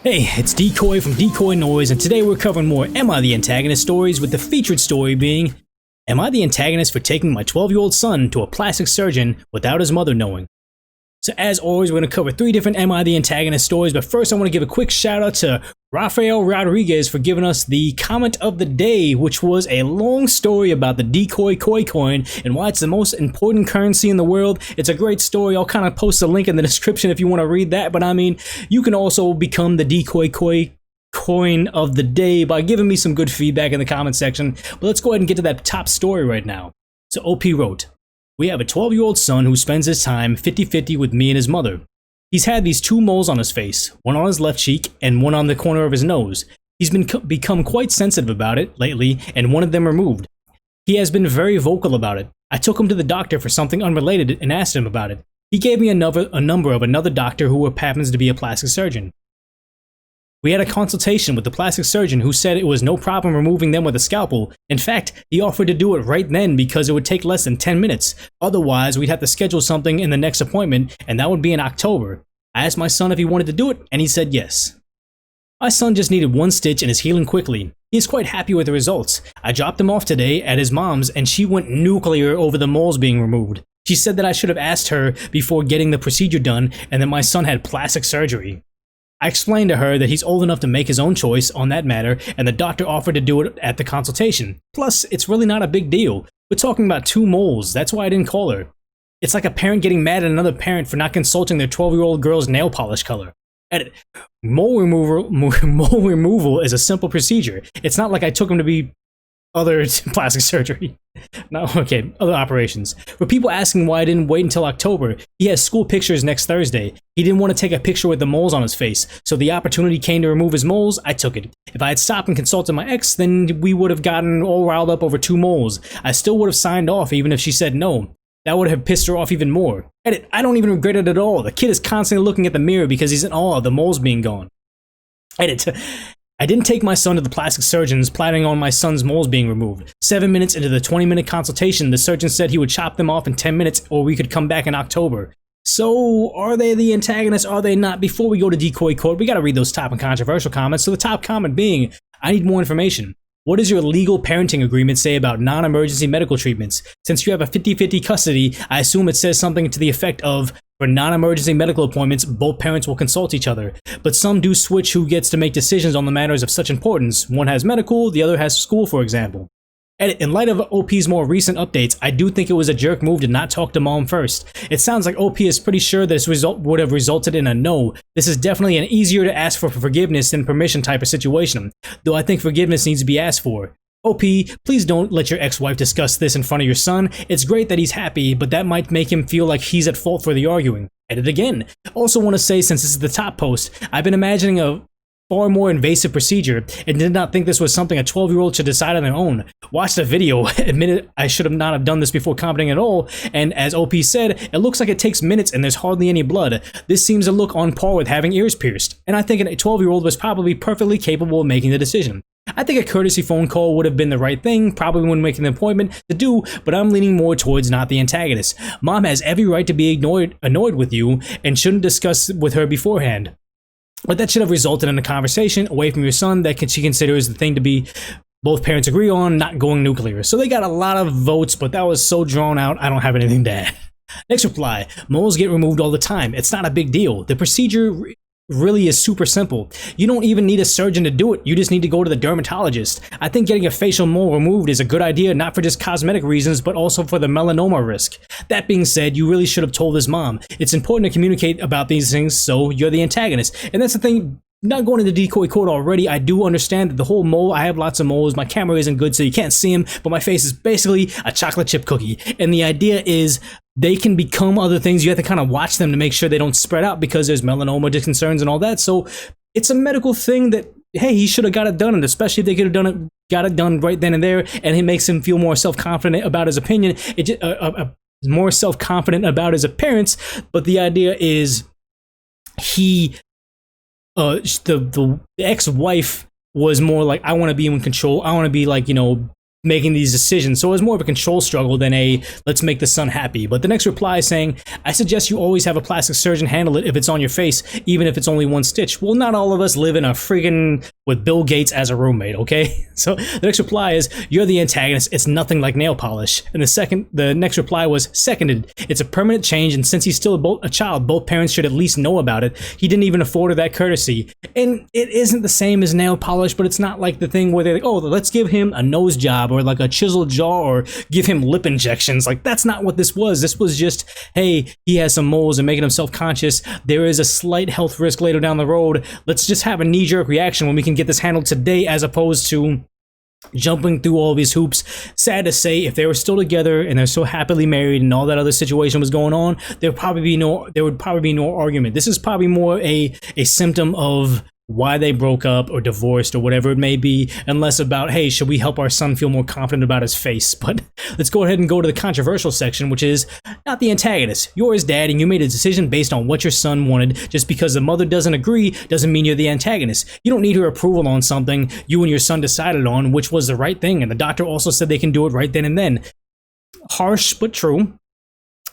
Hey, it's Decoy from DecoyNoise, and today we're covering more Am I the Antagonist stories, with the featured story being Am I the Antagonist for taking my 12-year-old son to a plastic surgeon without his mother knowing? So as always, we're going to cover 3 different Am I the Antagonist stories, but first I want to give a quick shout out to Rafael Rodriguez for giving us the comment of the day, which was a long story about the Decoy Koi coin and why it's the most important currency in the world. It's a great story. I'll kind of post a link in the description if you want to read that, but I mean, you can also become the Decoy Koi coin of the day by giving me some good feedback in the comment section. But let's go ahead and get to that top story right now. So OP wrote, "We have a 12-year-old son who spends his time 50-50 with me and his mother. He's had these 2 moles on his face, one on his left cheek and one on the corner of his nose. He's become quite sensitive about it lately and wanted them removed. He has been very vocal about it. I took him to the doctor for something unrelated and asked him about it. He gave me a number of another doctor who happens to be a plastic surgeon. We had a consultation with the plastic surgeon who said it was no problem removing them with a scalpel. In fact, he offered to do it right then because it would take less than 10 minutes. Otherwise, we'd have to schedule something in the next appointment, and that would be in October. I asked my son if he wanted to do it, and he said yes. My son just needed 1 stitch and is healing quickly. He is quite happy with the results. I dropped him off today at his mom's, and she went nuclear over the moles being removed. She said that I should have asked her before getting the procedure done, and that my son had plastic surgery. I explained to her that he's old enough to make his own choice on that matter, and the doctor offered to do it at the consultation. Plus, it's really not a big deal. We're talking about 2 moles, that's why I didn't call her. It's like a parent getting mad at another parent for not consulting their 12-year-old girl's nail polish color. Edit. Mole removal is a simple procedure. It's not like I took him to be other plastic surgery. No, okay, other operations. For people asking why I didn't wait until October, he has school pictures next Thursday. He didn't want to take a picture with the moles on his face, so the opportunity came to remove his moles, I took it. If I had stopped and consulted my ex, then we would have gotten all riled up over 2 moles. I still would have signed off even if she said no. That would have pissed her off even more. Edit, I don't even regret it at all. The kid is constantly looking at the mirror because he's in awe of the moles being gone. Edit, I didn't take my son to the plastic surgeons planning on my son's moles being removed. 7 minutes into the 20-minute consultation, the surgeon said he would chop them off in 10 minutes or we could come back in October. So, are they the antagonists? Are they not? Before we go to Decoy Court, we gotta read those top and controversial comments. So the top comment being, I need more information. What does your legal parenting agreement say about non-emergency medical treatments? Since you have a 50-50 custody, I assume it says something to the effect of, for non-emergency medical appointments, both parents will consult each other. But some do switch who gets to make decisions on the matters of such importance. One has medical, the other has school, for example. In light of OP's more recent updates, I do think it was a jerk move to not talk to mom first. It sounds like OP is pretty sure this result would have resulted in a no. This is definitely an easier to ask for forgiveness than permission type of situation, though I think forgiveness needs to be asked for. OP, please don't let your ex-wife discuss this in front of your son. It's great that he's happy, but that might make him feel like he's at fault for the arguing. Edit again. Also want to say, since this is the top post, I've been imagining a far more invasive procedure and did not think this was something a 12-year-old should decide on their own. Watched the video, admitted I should have not have done this before commenting at all, and as OP said, it looks like it takes minutes and there's hardly any blood. This seems to look on par with having ears pierced, and I think a 12-year-old was probably perfectly capable of making the decision. I think a courtesy phone call would have been the right thing, probably when making the appointment, to do, but I'm leaning more towards not the antagonist. Mom has every right to be annoyed with you and shouldn't discuss with her beforehand. But that should have resulted in a conversation away from your son that she considers the thing to be both parents agree on, not going nuclear. So they got a lot of votes, but that was so drawn out, I don't have anything to add. Next reply, moles get removed all the time. It's not a big deal. The procedure really is super simple. You don't even need a surgeon to do it. You just need to go to the dermatologist. I think getting a facial mole removed is a good idea, not for just cosmetic reasons, but also for the melanoma risk. That being said, you really should have told his mom. It's important to communicate about these things, so you're the antagonist. And that's the thing. Not going to the Decoy Court already, I do understand that the whole mole, I have lots of moles, my camera isn't good so you can't see them, but my face is basically a chocolate chip cookie. And the idea is they can become other things. You have to kind of watch them to make sure they don't spread out because there's melanoma concerns and all that. So it's a medical thing that, hey, he should have got it done, and especially if they could have got it done right then and there, and it makes him feel more self-confident about his opinion, more self-confident about his appearance. But the idea is the ex-wife was more like, I want to be in control. I want to be like, making these decisions. So it was more of a control struggle than a let's make the son happy. But the next reply is saying, I suggest you always have a plastic surgeon handle it if it's on your face, even if it's only one stitch. Well, not all of us live in a friggin' with Bill Gates as a roommate, okay? So the next reply is, you're the antagonist. It's nothing like nail polish. And the next reply was, seconded. It's a permanent change, and since he's still a child, both parents should at least know about it. He didn't even afford her that courtesy. And it isn't the same as nail polish, but it's not like the thing where they're like, oh, let's give him a nose job or like a chiseled jaw or give him lip injections. Like, that's not what this was. This was just, hey, he has some moles and making him self-conscious. There is a slight health risk later down the road. Let's just have a knee-jerk reaction when we can get this handled today, as opposed to jumping through all these hoops. Sad to say, if they were still together and they're so happily married and all that other situation was going on, there would probably be no argument. This is probably more a symptom of why they broke up or divorced or whatever it may be, and less about, hey, should we help our son feel more confident about his face? But let's go ahead and go to the controversial section, which is not the antagonist. You're his dad and you made a decision based on what your son wanted. Just because the mother doesn't agree doesn't mean you're the antagonist. You don't need her approval on something you and your son decided on, which was the right thing, and the doctor also said they can do it right then and then. Harsh but true.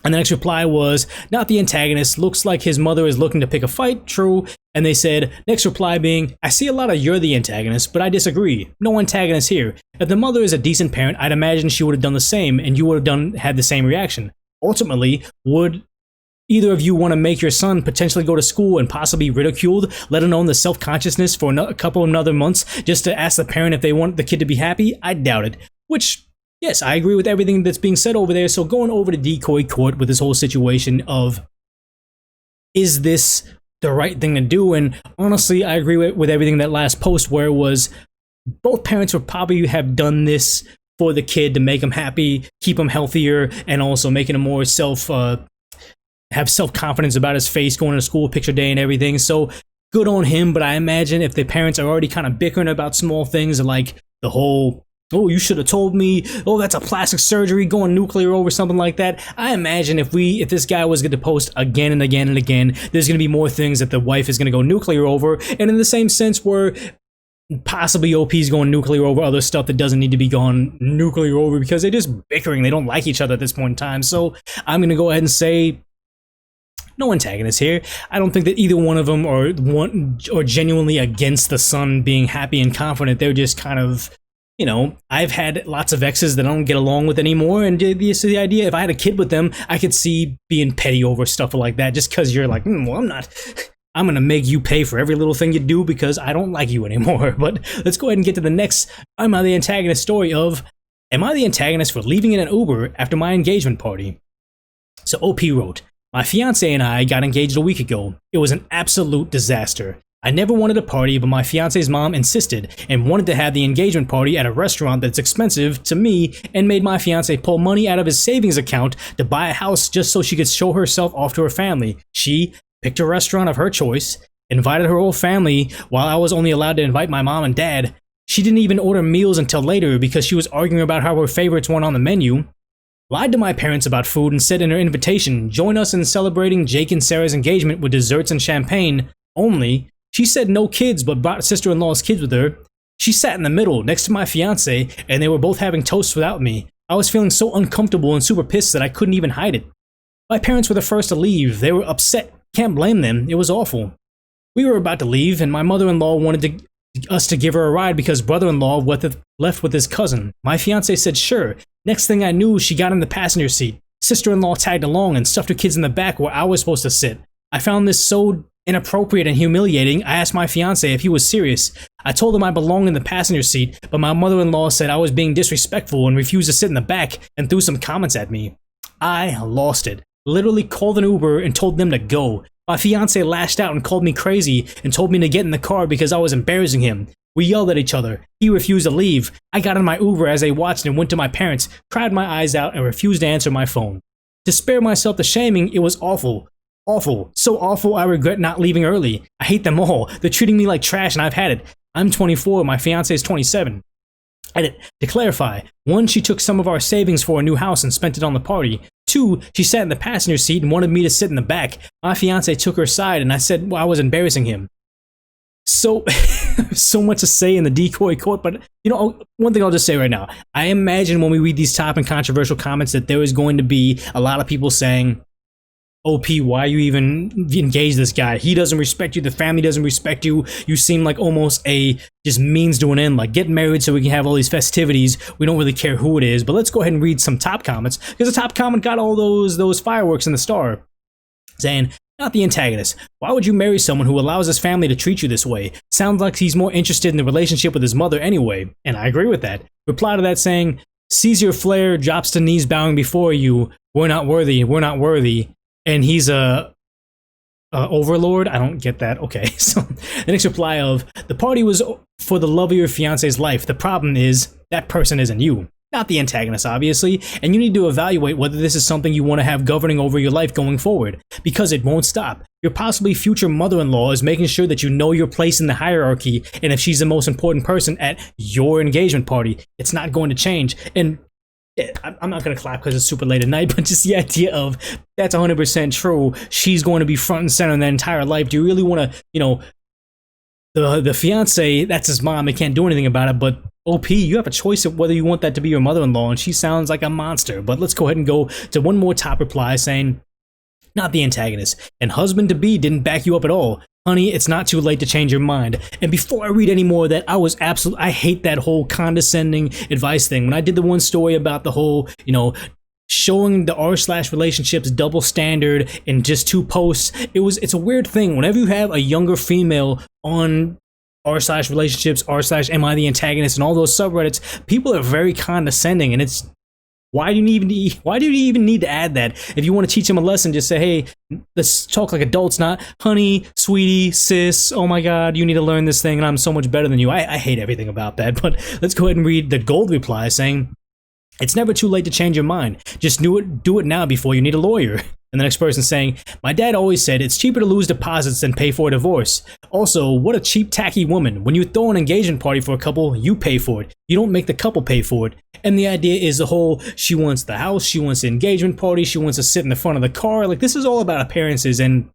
And the next reply was, not the antagonist. Looks like his mother is looking to pick a fight. True. And they said, next reply being, I see a lot of you're the antagonist, but I disagree. No antagonist here. If the mother is a decent parent, I'd imagine she would have done the same, and you would have had the same reaction. Ultimately, would either of you want to make your son potentially go to school and possibly ridiculed, let alone the self-consciousness for a couple of other months, just to ask the parent if they want the kid to be happy? I doubt it. Which, yes, I agree with everything that's being said over there. So going over to Decoy Court with this whole situation of, is this the right thing to do? And honestly, I agree with everything that last post, where it was both parents would probably have done this for the kid to make him happy, keep him healthier, and also making him more have self-confidence about his face, going to school, picture day and everything. So good on him. But I imagine if the parents are already kind of bickering about small things like the whole, oh, you should have told me, oh, that's a plastic surgery, going nuclear over something like that. I imagine if this guy was going to post again and again and again, there's going to be more things that the wife is going to go nuclear over. And in the same sense where possibly OP's going nuclear over other stuff that doesn't need to be gone nuclear over, because they're just bickering. They don't like each other at this point in time. So I'm going to go ahead and say, no antagonist here. I don't think that either one of them are genuinely against the son being happy and confident. They're just kind of, you know, I've had lots of exes that I don't get along with anymore, and the idea, if I had a kid with them, I could see being petty over stuff like that, just because you're like, well, I'm gonna make you pay for every little thing you do because I don't like you anymore. But let's go ahead and get to the next Am I the Antagonist story of, am I the antagonist for leaving in an Uber after my engagement party? So OP wrote, my fiance and I got engaged a week ago. It was an absolute disaster. I never wanted a party, but my fiance's mom insisted and wanted to have the engagement party at a restaurant that's expensive to me, and made my fiance pull money out of his savings account to buy a house just so she could show herself off to her family. She picked a restaurant of her choice, invited her whole family while I was only allowed to invite my mom and dad. She didn't even order meals until later because she was arguing about how her favorites weren't on the menu. Lied to my parents about food and said in her invitation, join us in celebrating Jake and Sarah's engagement with desserts and champagne only. She said no kids, but brought sister-in-law's kids with her. She sat in the middle next to my fiance, and they were both having toast without me. I was feeling so uncomfortable and super pissed that I couldn't even hide it. My parents were the first to leave. They were upset. Can't blame them. It was awful. We were about to leave, and my mother-in-law wanted us to give her a ride because brother-in-law left with his cousin. My fiance said sure. Next thing I knew, she got in the passenger seat. Sister-in-law tagged along and stuffed her kids in the back where I was supposed to sit. I found this so inappropriate and humiliating. I asked my fiance if he was serious. I told him I belonged in the passenger seat, but my mother-in-law said I was being disrespectful and refused to sit in the back, and threw some comments at me. I lost it. Literally called an Uber and told them to go. My fiance lashed out and called me crazy and told me to get in the car because I was embarrassing him. We yelled at each other. He refused to leave. I got in my Uber as they watched and went to my parents, cried my eyes out, and refused to answer my phone. To spare myself the shaming, it was awful. Awful. So awful I regret not leaving early. I hate them all. They're treating me like trash and I've had it. I'm 24, my fiance is 27. Edit. To clarify, 1, she took some of our savings for a new house and spent it on the party. 2, she sat in the passenger seat and wanted me to sit in the back. My fiance took her side and I said I was embarrassing him. So, so much to say in the Decoy Court, but you know, one thing I'll just say right now, I imagine when we read these top and controversial comments that there is going to be a lot of people saying, OP, why you even engage this guy? He doesn't respect you, the family doesn't respect you, you seem like almost a just means to an end, like get married so we can have all these festivities, we don't really care who it is. But let's go ahead and read some top comments, because the top comment got all those fireworks in the star, saying, not the antagonist. Why would you marry someone who allows his family to treat you this way? Sounds like he's more interested in the relationship with his mother anyway. And I agree with that. Reply to that saying, sees your flare, drops to knees bowing before you. We're not worthy. We're not worthy. And he's a overlord? I don't get that. Okay. So the next reply of, the party was for the love of your fiance's life. The problem is that person isn't you. Not the antagonist, obviously, and you need to evaluate whether this is something you want to have governing over your life going forward, because it won't stop. Your possibly future mother-in-law is making sure that you know your place in the hierarchy, and if she's the most important person at your engagement party, it's not going to change. And I'm not going to clap because it's super late at night, but just the idea of that's 100% true. She's going to be front and center in that entire life. Do you really want to, you know, the fiance, that's his mom, he can't do anything about it, but OP, you have a choice of whether you want that to be your mother-in-law, and she sounds like a monster. But let's go ahead and go to one more top reply saying, not the antagonist, and husband-to-be didn't back you up at all. Honey, it's not too late to change your mind. And before I read any more of that, I hate that whole condescending advice thing. When I did the one story about the whole, you know, showing the r/relationships double standard in just 2 posts, it's a weird thing. Whenever you have a younger female on r/relationships, r/am I the antagonist, and all those subreddits, people are very condescending, and it's why do you even need to add that? If you want to teach them a lesson, just say, hey, let's talk like adults, not honey, sweetie, sis, oh my god, you need to learn this thing and I'm so much better than you. I hate everything about that. But let's go ahead and read the gold reply saying, it's never too late to change your mind. Just do it now before you need a lawyer. And the next person saying, my dad always said it's cheaper to lose deposits than pay for a divorce. Also, what a cheap, tacky woman. When you throw an engagement party for a couple, you pay for it. You don't make the couple pay for it. And the idea is the whole, she wants the house, she wants the engagement party, she wants to sit in the front of the car. Like, this is all about appearances, and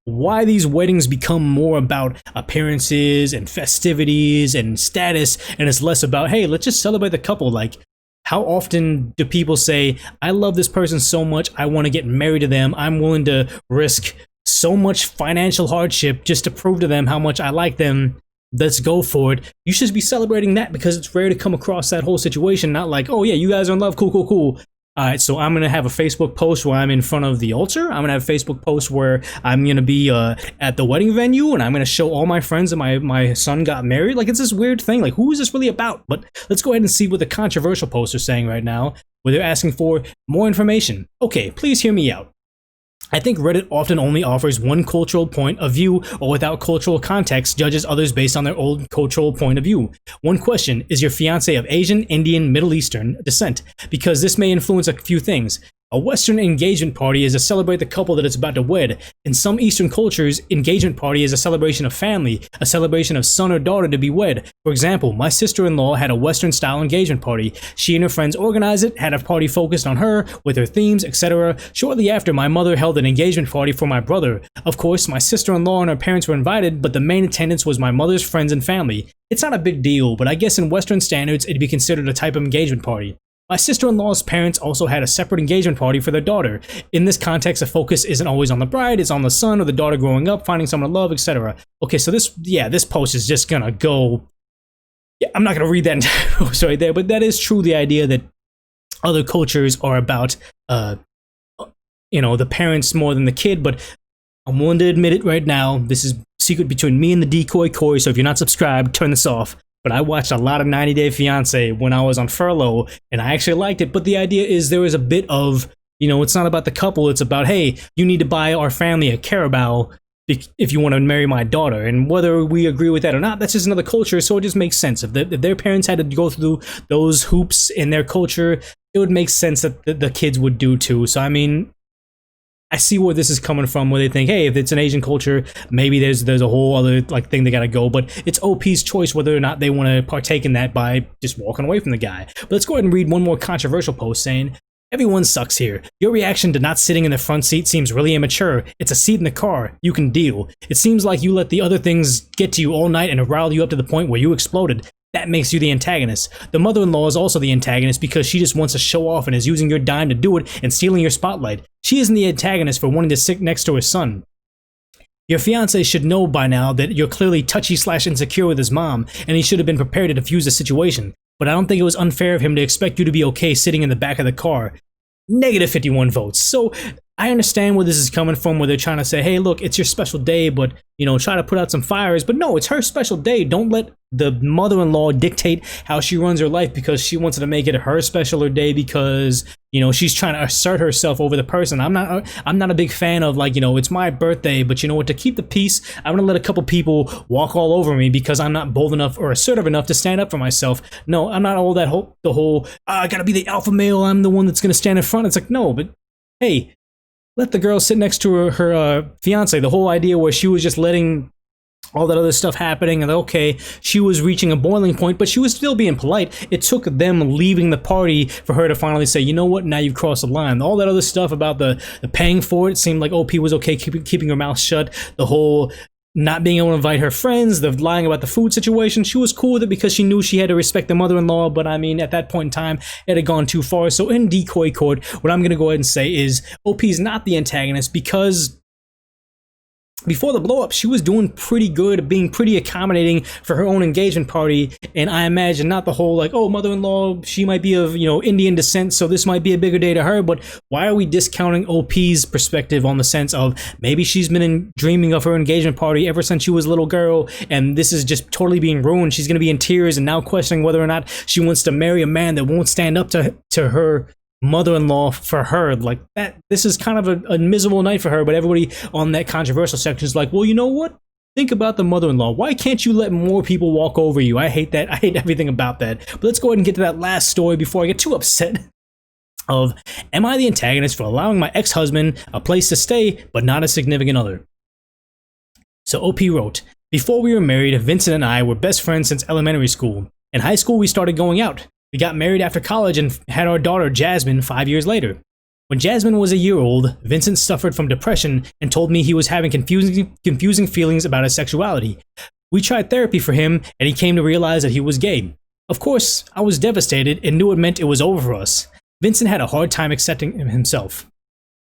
why these weddings become more about appearances and festivities and status, and it's less about, hey, let's just celebrate the couple. Like, how often do people say, I love this person so much, I want to get married to them, I'm willing to risk so much financial hardship just to prove to them how much I like them, let's go for it. You should be celebrating that, because it's rare to come across that whole situation, not like, oh yeah, you guys are in love, cool, cool, cool. Alright, so I'm gonna have a Facebook post where I'm in front of the altar. I'm gonna have a Facebook post where I'm gonna be at the wedding venue, and I'm gonna show all my friends that my son got married. Like, it's this weird thing. Like, who is this really about? But let's go ahead and see what the controversial posts are saying right now, where they're asking for more information. Okay, please hear me out. I think Reddit often only offers one cultural point of view, or without cultural context, judges others based on their old cultural point of view. One question, is your fiance of Asian, Indian, Middle Eastern descent? Because this may influence a few things. A Western engagement party is to celebrate the couple that it's about to wed. In some Eastern cultures, engagement party is a celebration of family, a celebration of son or daughter to be wed. For example, my sister-in-law had a Western-style engagement party. She and her friends organized it, had a party focused on her, with her themes, etc. Shortly after, my mother held an engagement party for my brother. Of course, my sister-in-law and her parents were invited, but the main attendance was my mother's friends and family. It's not a big deal, but I guess in Western standards, it'd be considered a type of engagement party. My sister-in-law's parents also had a separate engagement party for their daughter. In this context, the focus isn't always on the bride, it's on the son or the daughter growing up, finding someone to love, etc. Okay, so this post is just gonna go... Yeah, I'm not gonna read that entire post right there, but that is true, the idea that other cultures are about, you know, the parents more than the kid, but I'm willing to admit it right now, this is secret between me and the Decoy Koi, so if you're not subscribed, turn this off. But I watched a lot of 90 Day Fiance when I was on furlough, and I actually liked it. But the idea is there is a bit of, you know, it's not about the couple, it's about, hey, you need to buy our family a Carabao if you want to marry my daughter. And whether we agree with that or not, that's just another culture, so it just makes sense. If their parents had to go through those hoops in their culture, it would make sense that the kids would do too. So, I mean, I see where this is coming from, where they think, hey, if it's an Asian culture, maybe there's a whole other like thing they gotta go, but it's OP's choice whether or not they want to partake in that by just walking away from the guy. But let's go ahead and read one more controversial post saying, Everyone sucks here. Your reaction to not sitting in the front seat seems really immature. It's a seat in the car. You can deal. It seems like you let the other things get to you all night and riled you up to the point where you exploded. That makes you the antagonist. The mother-in-law is also the antagonist because she just wants to show off and is using your dime to do it and stealing your spotlight. She isn't the antagonist for wanting to sit next to her son. Your fiance should know by now that you're clearly touchy/insecure with his mom, and he should have been prepared to defuse the situation. But I don't think it was unfair of him to expect you to be okay sitting in the back of the car. Negative 51 votes. So I understand where this is coming from, where they're trying to say, hey, look, it's your special day, but, try to put out some fires. But no, it's her special day. Don't let the mother-in-law dictate how she runs her life because she wants to make it her special day because, she's trying to assert herself over the person. I'm not a big fan of it's my birthday, but you know what, to keep the peace, I'm going to let a couple people walk all over me because I'm not bold enough or assertive enough to stand up for myself. No, I'm not all that the whole, I got to be the alpha male, I'm the one that's going to stand in front. It's like, no, but hey, let the girl sit next to her fiance. The whole idea where she was just letting all that other stuff happening, and okay, she was reaching a boiling point, but she was still being polite. It took them leaving the party for her to finally say, you know what, now you've crossed the line. All that other stuff about the paying for it seemed like OP was okay keeping her mouth shut. The whole not being able to invite her friends, the lying about the food situation, she was cool with it because she knew she had to respect the mother-in-law, but I mean, at that point in time, it had gone too far. So in Decoy Court, what I'm going to go ahead and say is OP's not the antagonist because before the blow up, she was doing pretty good, being pretty accommodating for her own engagement party. And I imagine not the whole oh, mother-in-law, she might be of, Indian descent, so this might be a bigger day to her. But why are we discounting OP's perspective on the sense of maybe she's been dreaming of her engagement party ever since she was a little girl, and this is just totally being ruined. She's going to be in tears and now questioning whether or not she wants to marry a man that won't stand up to her mother-in-law for her. Like that, this is kind of a miserable night for her, but everybody on that controversial section is like, well, you know what, think about the mother-in-law. Why can't you let more people walk over you? I hate that. I hate everything about that. But let's go ahead and get to that last story before I get too upset of, am I the antagonist for allowing my ex-husband a place to stay but not a significant other? So OP wrote, before we were married, Vincent and I were best friends since elementary school. In high school, we started going out. We got married after college and had our daughter Jasmine 5 years later. When Jasmine was a year old, Vincent suffered from depression and told me he was having confusing feelings about his sexuality. We tried therapy for him and he came to realize that he was gay. Of course, I was devastated and knew it meant it was over for us. Vincent had a hard time accepting himself.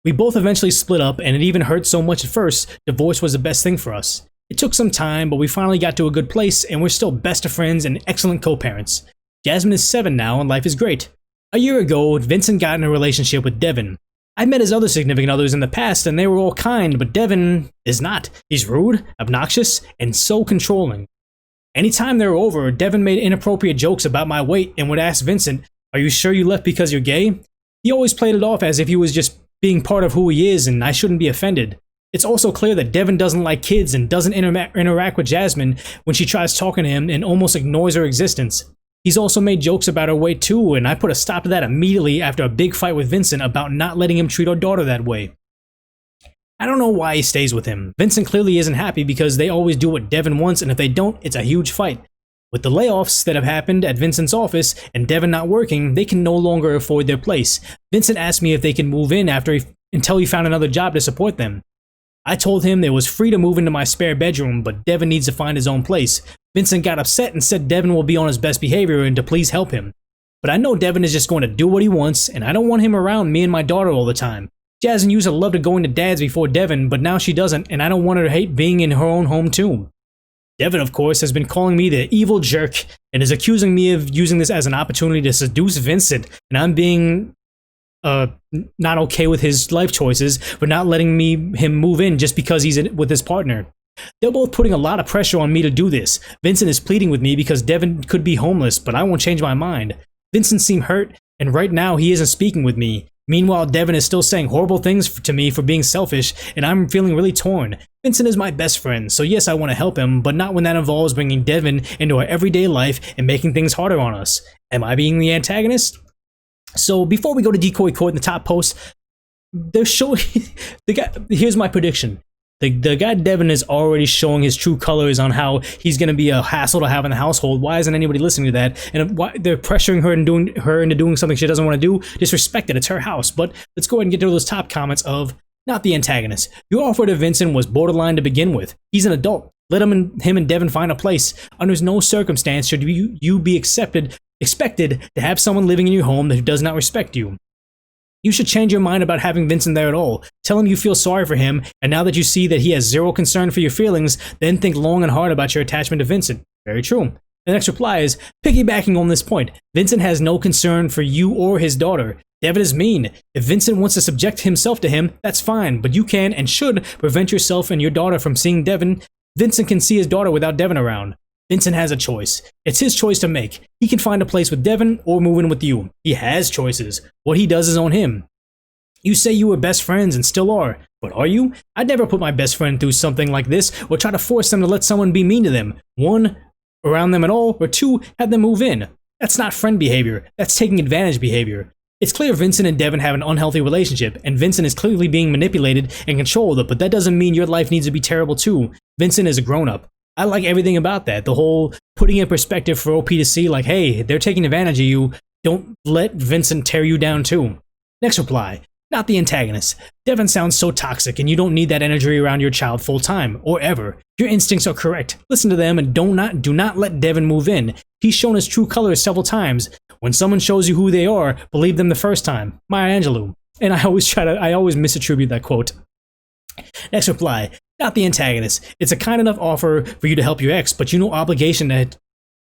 We both eventually split up and it even hurt so much at first, divorce was the best thing for us. It took some time, but we finally got to a good place and we're still best of friends and excellent co-parents. Jasmine is 7 now and life is great. A year ago, Vincent got in a relationship with Devin. I met his other significant others in the past and they were all kind, but Devin is not. He's rude, obnoxious, and so controlling. Anytime they were over, Devin made inappropriate jokes about my weight and would ask Vincent, are you sure you left because you're gay? He always played it off as if he was just being part of who he is and I shouldn't be offended. It's also clear that Devin doesn't like kids and doesn't interact with Jasmine when she tries talking to him and almost ignores her existence. He's also made jokes about her weight too, and I put a stop to that immediately after a big fight with Vincent about not letting him treat our daughter that way. I don't know why he stays with him. Vincent clearly isn't happy because they always do what Devin wants, and if they don't, it's a huge fight. With the layoffs that have happened at Vincent's office and Devin not working, they can no longer afford their place. Vincent asked me if they can move in until he found another job to support them. I told him it was free to move into my spare bedroom, but Devin needs to find his own place. Vincent got upset and said Devin will be on his best behavior and to please help him. But I know Devin is just going to do what he wants, and I don't want him around me and my daughter all the time. Jasmine used to love to go into Dad's before Devin, but now she doesn't, and I don't want her to hate being in her own home too. Devin, of course, has been calling me the evil jerk and is accusing me of using this as an opportunity to seduce Vincent, and I'm being not okay with his life choices for not letting him move in just because he's with his partner. They're both putting a lot of pressure on me to do this. Vincent is pleading with me because Devin could be homeless, but I won't change my mind. Vincent seemed hurt, and right now he isn't speaking with me. Meanwhile, Devin is still saying horrible things to me for being selfish, and I'm feeling really torn. Vincent is my best friend, so yes, I want to help him, but not when that involves bringing Devin into our everyday life and making things harder on us. Am I being the antagonist? So before we go to Decoy Court in the top post, they're showing. Here's my prediction. The guy Devin is already showing his true colors on how he's going to be a hassle to have in the household. Why isn't anybody listening to that? And why they're pressuring her into doing something she doesn't want to do? Disrespect it. It's her house. But let's go ahead and get to those top comments of not the antagonist. Your offer to Vincent was borderline to begin with. He's an adult. Let him and Devin find a place. Under no circumstance should you be expected to have someone living in your home that does not respect you. You should change your mind about having Vincent there at all. Tell him you feel sorry for him, and now that you see that he has zero concern for your feelings, then think long and hard about your attachment to Vincent. Very true. The next reply is, piggybacking on this point, Vincent has no concern for you or his daughter. Devin is mean. If Vincent wants to subject himself to him, that's fine, but you can and should prevent yourself and your daughter from seeing Devin. Vincent can see his daughter without Devin around. Vincent has a choice. It's his choice to make. He can find a place with Devin or move in with you. He has choices. What he does is on him. You say you were best friends and still are, but are you? I'd never put my best friend through something like this or try to force them to let someone be mean to them. 1, around them at all, or 2, have them move in. That's not friend behavior. That's taking advantage behavior. It's clear Vincent and Devin have an unhealthy relationship, and Vincent is clearly being manipulated and controlled, but that doesn't mean your life needs to be terrible too. Vincent is a grown-up. I like everything about that. The whole putting in perspective for OP to see, like, hey, they're taking advantage of you. Don't let Vincent tear you down too. Next reply. Not the antagonist. Devin sounds so toxic, and you don't need that energy around your child full time, or ever. Your instincts are correct. Listen to them and do not let Devin move in. He's shown his true colors several times. When someone shows you who they are, believe them the first time. Maya Angelou. And I always misattribute that quote. Next reply. Not the antagonist. It's a kind enough offer for you to help your ex, but you no obligation to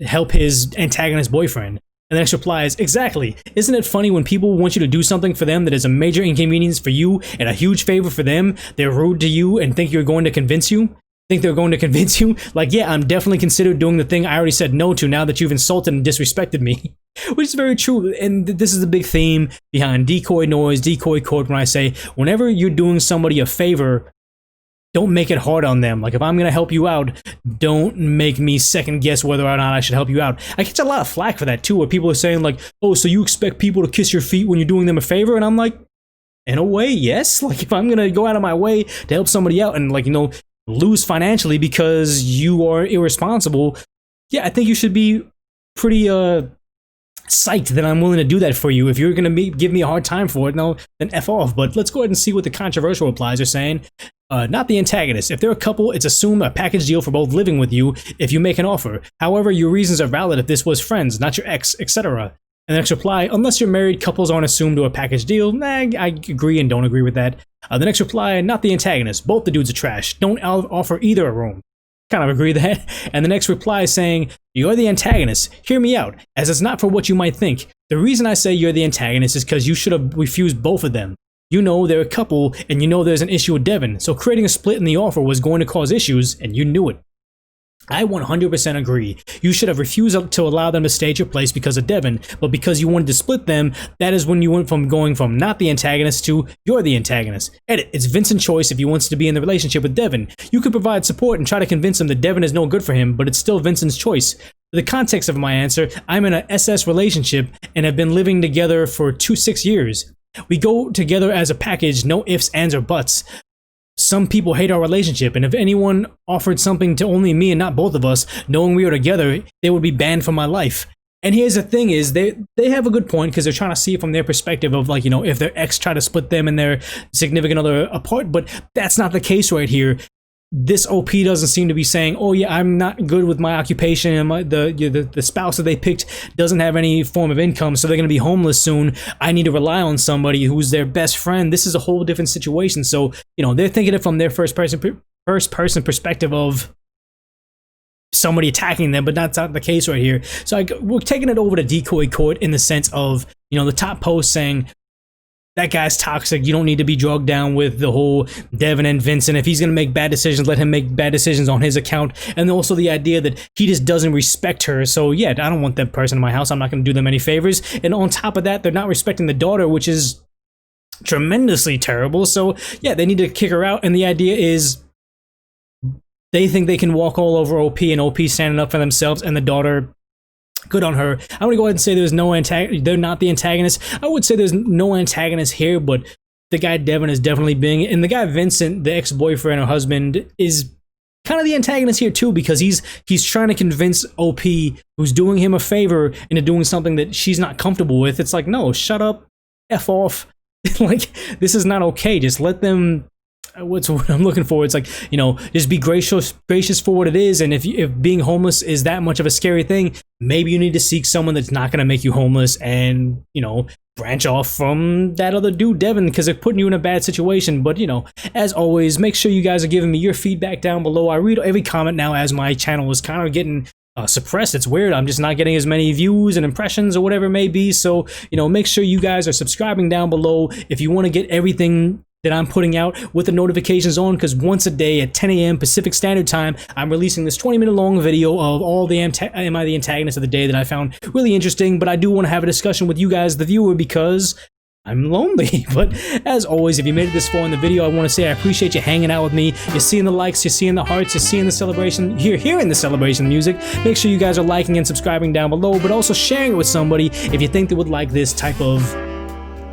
help his antagonist boyfriend. And the next reply is, exactly. Isn't it funny when people want you to do something for them that is a major inconvenience for you and a huge favor for them, they're rude to you and think they're going to convince you? Like, yeah, I'm definitely considered doing the thing I already said no to now that you've insulted and disrespected me. Which is very true, and this is the big theme behind DecoyNoise, Decoy Court, when I say, whenever you're doing somebody a favor, don't make it hard on them. Like, if I'm going to help you out, don't make me second guess whether or not I should help you out. I get a lot of flack for that too, where people are saying like, oh, so you expect people to kiss your feet when you're doing them a favor? And I'm like, in a way, yes. Like, if I'm going to go out of my way to help somebody out and, like, lose financially because you are irresponsible, yeah, I think you should be pretty psyched that I'm willing to do that for you. If you're going to give me a hard time for it, no, then F off. But let's go ahead and see what the controversial replies are saying. Not the antagonist. If they're a couple, it's assumed a package deal for both living with you if you make an offer. However, your reasons are valid if this was friends, not your ex, etc. And the next reply, unless you're married, couples aren't assumed to a package deal. Nah, I agree and don't agree with that. The next reply, not the antagonist. Both the dudes are trash. Don't offer either a room. Kind of agree with that. And the next reply is saying, you're the antagonist. Hear me out, as it's not for what you might think. The reason I say you're the antagonist is because you should have refused both of them. You know they're a couple, and you know there's an issue with Devin, so creating a split in the offer was going to cause issues, and you knew it. I 100% agree. You should have refused to allow them to stay at your place because of Devin, but because you wanted to split them, that is when you went from going from not the antagonist to you're the antagonist. Edit, it's Vincent's choice if he wants to be in the relationship with Devin. You could provide support and try to convince him that Devin is no good for him, but it's still Vincent's choice. For the context of my answer, I'm in an SS relationship and have been living together for 6 years. We go together as a package, no ifs, ands, or buts. Some people hate our relationship, and if anyone offered something to only me and not both of us, knowing we were together, they would be banned from my life. And here's the thing is, they have a good point because they're trying to see it from their perspective of, like, if their ex try to split them and their significant other apart, but that's not the case right here. This OP doesn't seem to be saying, oh yeah, I'm not good with my occupation, and the spouse that they picked doesn't have any form of income, so they're going to be homeless soon. I need to rely on somebody who's their best friend. This is a whole different situation. So, they're thinking it from their first person perspective of somebody attacking them, but that's not the case right here. So we're taking it over to Decoy Court in the sense of, the top post saying, that guy's toxic. You don't need to be drugged down with the whole Devin and Vincent. If he's going to make bad decisions, let him make bad decisions on his account. And also the idea that he just doesn't respect her. So yeah, I don't want that person in my house. I'm not going to do them any favors. And on top of that, they're not respecting the daughter, which is tremendously terrible. So yeah, they need to kick her out. And the idea is they think they can walk all over OP, and OP standing up for themselves, and the daughter, good on her. I want to go ahead and say there's no they're not the antagonist. I would say there's no antagonist here, but the guy Devin is definitely being, and the guy Vincent, the ex-boyfriend or husband, is kind of the antagonist here too, because he's trying to convince OP, who's doing him a favor, into doing something that she's not comfortable with. It's like, no, shut up, F off. Like, this is not okay. Just let them, what's what I'm looking for? It's like, you know, just be gracious for what it is. And if being homeless is that much of a scary thing, maybe you need to seek someone that's not going to make you homeless, and, you know, branch off from that other dude, Devin, because they're putting you in a bad situation. But, you know, as always, make sure you guys are giving me your feedback down below. I read every comment now, as my channel is kind of getting suppressed. It's weird. I'm just not getting as many views and impressions or whatever it may be. So, you know, make sure you guys are subscribing down below if you want to get everything that I'm putting out with the notifications on, because once a day at 10 a.m. Pacific Standard Time, I'm releasing this 20-minute long video of all the Am I the Antagonist of the day that I found really interesting. But I do want to have a discussion with you guys, the viewer, because I'm lonely. But as always, if you made it this far in the video, I want to say I appreciate you hanging out with me. You're seeing the likes, you're seeing the hearts, you're seeing the celebration, you're hearing the celebration music. Make sure you guys are liking and subscribing down below, but also sharing it with somebody if you think they would like this type of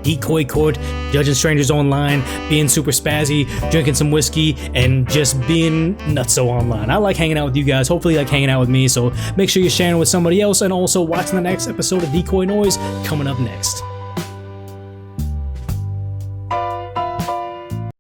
Decoy Court, judging strangers online, being super spazzy, drinking some whiskey, and just being nutso online. I like hanging out with you guys. Hopefully you like hanging out with me, so make sure you're sharing with somebody else, and also watching the next episode of DecoyNoise coming up next.